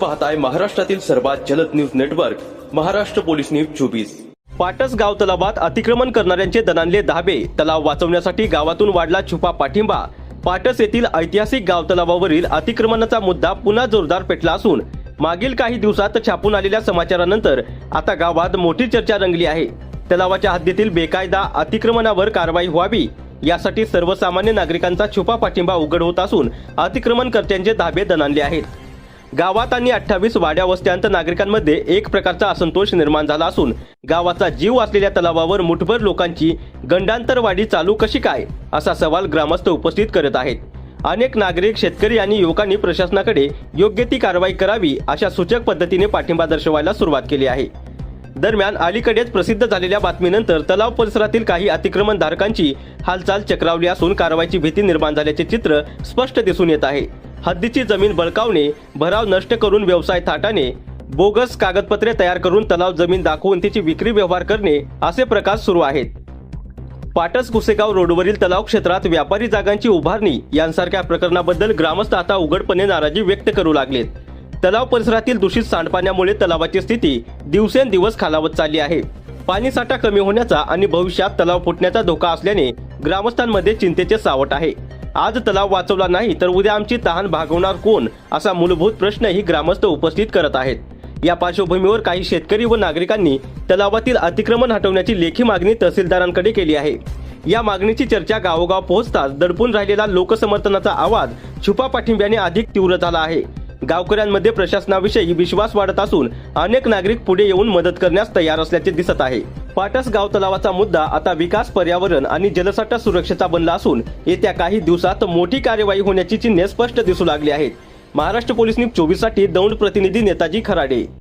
पाहताय महाराष्ट्रातील सर्वात जलद news network Maharashtra police news 24। Patas गाव तलावात अतिक्रमण करणाऱ्यांचे दणाणले धाबे। तलाव वाचवण्यासाठी गावातून वाढला छुपा पाठिंबा। पाटस येथील ऐतिहासिक गाव तलावावरील अतिक्रमणाचा मुद्दा पुन्हा जोरदार पेटला असून मागील काही दिवसात छापून आलेल्या समाचारानंतर आता गावात मोठी चर्चा रंगली आहे। तलावाच्या हद्दीतील बेकायदा अतिक्रमणावर कारवाई व्हावी यासाठी सर्वसामान्य नागरिकांचा छुपा पाठिंबा उघड होत असून अतिक्रमणकर्त्यांचे धाबे दणाणले आहेत। गावात आणि 28 वाड्या वस्त्यांत नागरिकांमध्ये एक प्रकारचा असंतोष निर्माण झाला असून गावाचा जीव असलेल्या तलावावर मुठभर लोकांची गंडांतरवाढी चालू कशी काय असा सवाल ग्रामस्थ उपस्थित करत आहेत। अनेक नागरिक, शेतकरी आणि युवकांनी प्रशासनाकडे योग्य ती कारवाई करावी अशा सूचक पद्धतीने पाठिंबा दर्शवायला सुरुवात केली आहे। दरम्यान अलीकडेच प्रसिद्ध झालेल्या बातमीनंतर तलाव परिसरातील काही अतिक्रमणधारकांची हालचाल चक्रावली असून कारवाईची भीती निर्माण झाल्याचे चित्र स्पष्ट दिसून येत आहे। हद्दीची जमीन बळकावणे, भराव नष्ट करून व्यवसाय थाटाने, बोगस कागदपत्रे तयार करून तलाव जमीन दाखवून तिची विक्री व्यवहार करणे असे प्रकार सुरू आहेत। पाटस कुसेगाव रोडवरील तलाव क्षेत्रात व्यापारी जागांची उभारणी यांसारख्या प्रकरणाबद्दल ग्रामस्थ आता उघडपणे नाराजी व्यक्त करू लागलेत। तलाव परिसरातील दूषित सांडपाण्यामुळे तलावाची स्थिती दिवसेंदिवस खालावत चालली आहे। पाणीसाठा कमी होण्याचा आणि भविष्यात तलाव फुटण्याचा धोका असल्याने ग्रामस्थांमध्ये चिंतेचे सावट आहे। आज तलाव वाचवला नाही तर उद्या आमची तहान भागवणार कोण असा मूलभूत प्रश्नही ग्रामस्थ उपस्थित करत आहेत। या पार्श्वभूमीवर काही शेतकरी व नागरिकांनी तलावातील अतिक्रमण हटवण्याची लेखी मागणी तहसीलदारांकडे केली आहे। या मागणीची चर्चा गावोगाव पोहोचताच दडपून राहिलेला लोकसमर्थनाचा आवाज छुपा पाठिंब्याने अधिक तीव्र झाला आहे। गावकऱ्यांमध्ये प्रशासनाविषयी विश्वास वाढत असून अनेक नागरिक पुढे येऊन मदत करण्यास तयार असल्याचे दिसत आहे। पाटस गाव तलावाचा मुद्दा आता विकास, पर्यावरण आणि जलसाठा सुरक्षेचा बनला असून येत्या काही दिवसात मोठी कार्यवाही होण्याची चिन्हे स्पष्ट दिसू लागली आहेत। महाराष्ट्र पोलीस न्यूज 24 साठी दौंड प्रतिनिधी नेताजी खराडे।